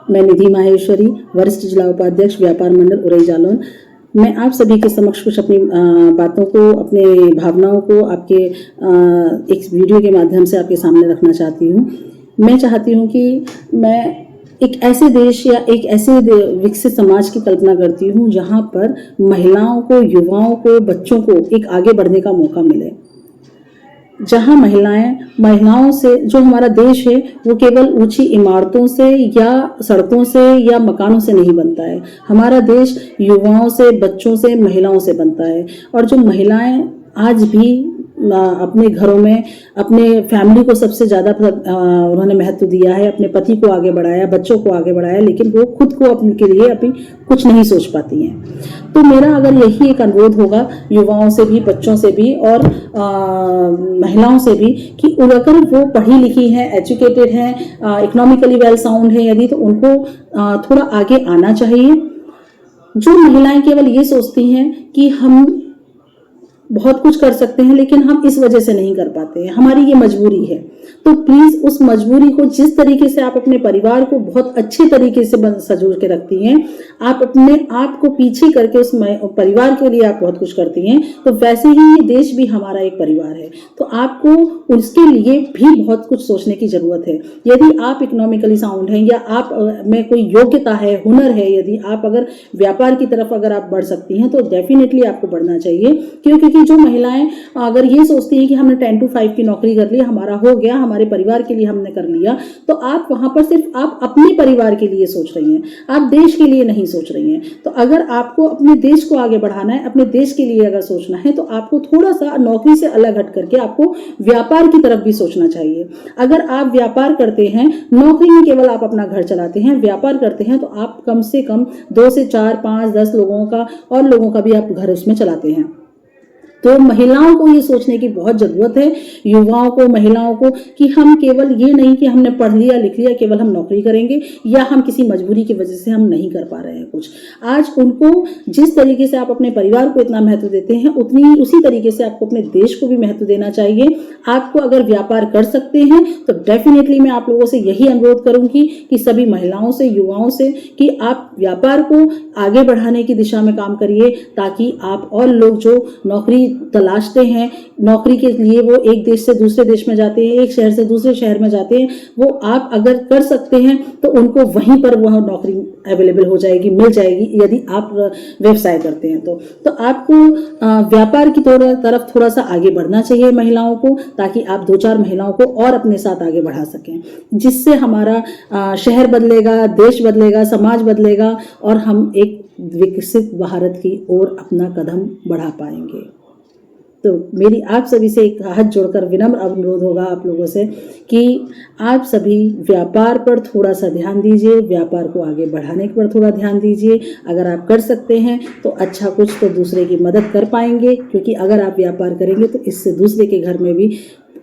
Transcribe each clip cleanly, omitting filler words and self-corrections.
मैं निधि माहेश्वरी, वरिष्ठ जिला उपाध्यक्ष व्यापार मंडल उरई जालौन। मैं आप सभी के समक्ष कुछ अपनी बातों को, अपने भावनाओं को आपके एक वीडियो के माध्यम से आपके सामने रखना चाहती हूँ। मैं चाहती हूँ कि मैं एक ऐसे देश या एक ऐसे विकसित समाज की कल्पना करती हूँ जहाँ पर महिलाओं को, युवाओं को, बच्चों को एक आगे बढ़ने का मौका मिले। जहाँ महिलाओं से जो हमारा देश है वो केवल ऊंची इमारतों से या सड़कों से या मकानों से नहीं बनता है। हमारा देश युवाओं से, बच्चों से, महिलाओं से बनता है। और जो महिलाएं आज भी अपने घरों में अपने फैमिली को सबसे ज़्यादा उन्होंने महत्व दिया है, अपने पति को आगे बढ़ाया, बच्चों को आगे बढ़ाया, लेकिन वो खुद को अपने के लिए अभी कुछ नहीं सोच पाती हैं। तो मेरा अगर यही एक अनुरोध होगा युवाओं से भी, बच्चों से भी और महिलाओं से भी कि अगर वो पढ़ी लिखी हैं, एजुकेटेड हैं, इकोनॉमिकली वेल साउंड है यदि, तो उनको थोड़ा आगे आना चाहिए। जो महिलाएं केवल ये सोचती हैं कि हम बहुत कुछ कर सकते हैं लेकिन हम इस वजह से नहीं कर पाते हैं, हमारी ये मजबूरी है, तो प्लीज उस मजबूरी को, जिस तरीके से आप अपने परिवार को बहुत अच्छे तरीके से सजोड़ के रखती हैं, आप अपने आप को पीछे करके उस परिवार के लिए आप बहुत कुछ करती हैं, तो वैसे ही ये देश भी हमारा एक परिवार है। तो आपको उसके लिए भी बहुत कुछ सोचने की जरूरत है। यदि आप इकोनॉमिकली साउंड हैं या आप में कोई योग्यता है, हुनर है, यदि आप अगर व्यापार की तरफ अगर आप बढ़ सकती हैं तो डेफिनेटली आपको बढ़ना चाहिए। क्योंकि जो महिलाएं अगर ये सोचती हैं कि हमने 10 to 5 की नौकरी कर ली, हमारा हो गया, हमारे परिवार के लिए हमने कर लिया, तो आप वहां पर सिर्फ आप अपने परिवार के लिए सोच रही हैं, आप देश के लिए नहीं सोच रही हैं। तो अगर आपको अपने देश को आगे बढ़ाना है, अपने देश के लिए अगर सोचना है, तो आपको थोड़ा सा नौकरी से अलग हट करके आपको व्यापार की तरफ भी सोचना चाहिए। अगर आप व्यापार करते हैं, नौकरी में केवल आप अपना घर चलाते हैं, व्यापार करते हैं, तो आप कम से कम 2 से 4, 5, 10 लोगों का और लोगों का भी आप घर उसमें चलाते हैं। तो महिलाओं को ये सोचने की बहुत जरूरत है, युवाओं को, महिलाओं को, कि हम केवल ये नहीं कि हमने पढ़ लिया, लिख लिया, केवल हम नौकरी करेंगे या हम किसी मजबूरी की वजह से हम नहीं कर पा रहे हैं कुछ। आज उनको जिस तरीके से आप अपने परिवार को इतना महत्व देते हैं, उसी तरीके से आपको अपने देश को भी महत्व देना चाहिए। आपको अगर व्यापार कर सकते हैं तो डेफिनेटली मैं आप लोगों से यही अनुरोध करूंगी कि सभी महिलाओं से, युवाओं से, कि आप व्यापार को आगे बढ़ाने की दिशा में काम करिए, ताकि आप और लोग जो नौकरी तलाशते हैं, नौकरी के लिए वो एक देश से दूसरे देश में जाते हैं, एक शहर से दूसरे शहर में जाते हैं, वो आप अगर कर सकते हैं तो उनको वहीं पर वह नौकरी अवेलेबल हो जाएगी, मिल जाएगी, यदि आप व्यवसाय करते हैं तो आपको व्यापार की तरफ थोड़ा सा आगे बढ़ना चाहिए महिलाओं को, ताकि आप 2-4 महिलाओं को और अपने साथ आगे बढ़ा सकें, जिससे हमारा शहर बदलेगा, देश बदलेगा, समाज बदलेगा और हम एक विकसित भारत की ओर अपना कदम बढ़ा पाएंगे। तो मेरी आप सभी से एक हाथ जोड़कर विनम्र अनुरोध होगा आप लोगों से कि आप सभी व्यापार पर थोड़ा सा ध्यान दीजिए, व्यापार को आगे बढ़ाने पर थोड़ा ध्यान दीजिए। अगर आप कर सकते हैं तो अच्छा, कुछ तो दूसरे की मदद कर पाएंगे, क्योंकि अगर आप व्यापार करेंगे तो इससे दूसरे के घर में भी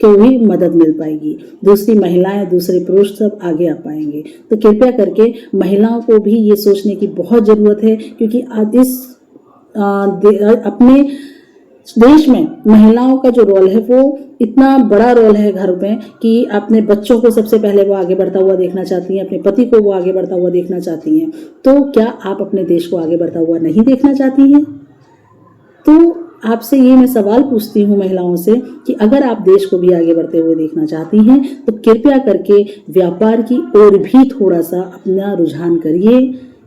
को भी मदद मिल पाएगी, दूसरी महिलाएं, दूसरे पुरुष सब आगे आ पाएंगे। तो कृपया करके महिलाओं को भी ये सोचने की बहुत ज़रूरत है, क्योंकि अपने देश में महिलाओं का जो रोल है वो इतना बड़ा रोल है घर में, कि अपने बच्चों को सबसे पहले वो आगे बढ़ता हुआ देखना चाहती हैं, अपने पति को वो आगे बढ़ता हुआ देखना चाहती हैं। तो क्या आप अपने देश को आगे बढ़ता हुआ नहीं देखना चाहती हैं? तो आपसे ये मैं सवाल पूछती हूँ महिलाओं से कि अगर आप देश को भी आगे बढ़ते हुए देखना चाहती हैं तो कृपया करके व्यापार की ओर भी थोड़ा सा अपना रुझान करिए।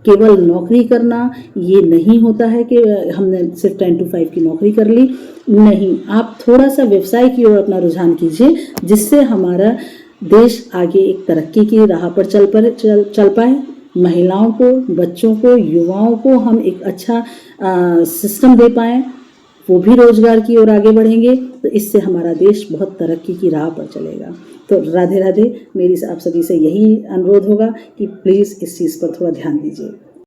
केवल नौकरी करना ये नहीं होता है कि हमने सिर्फ 10 to 5 की नौकरी कर ली, नहीं, आप थोड़ा सा व्यवसाय की ओर अपना रुझान कीजिए, जिससे हमारा देश आगे एक तरक्की की राह पर चल पाए। महिलाओं को, बच्चों को, युवाओं को हम एक अच्छा सिस्टम दे पाएँ, वो भी रोजगार की ओर आगे बढ़ेंगे, तो इससे हमारा देश बहुत तरक्की की राह पर चलेगा। तो राधे राधे। मेरी आप सभी से यही अनुरोध होगा कि प्लीज़ इस चीज़ पर थोड़ा ध्यान दीजिए।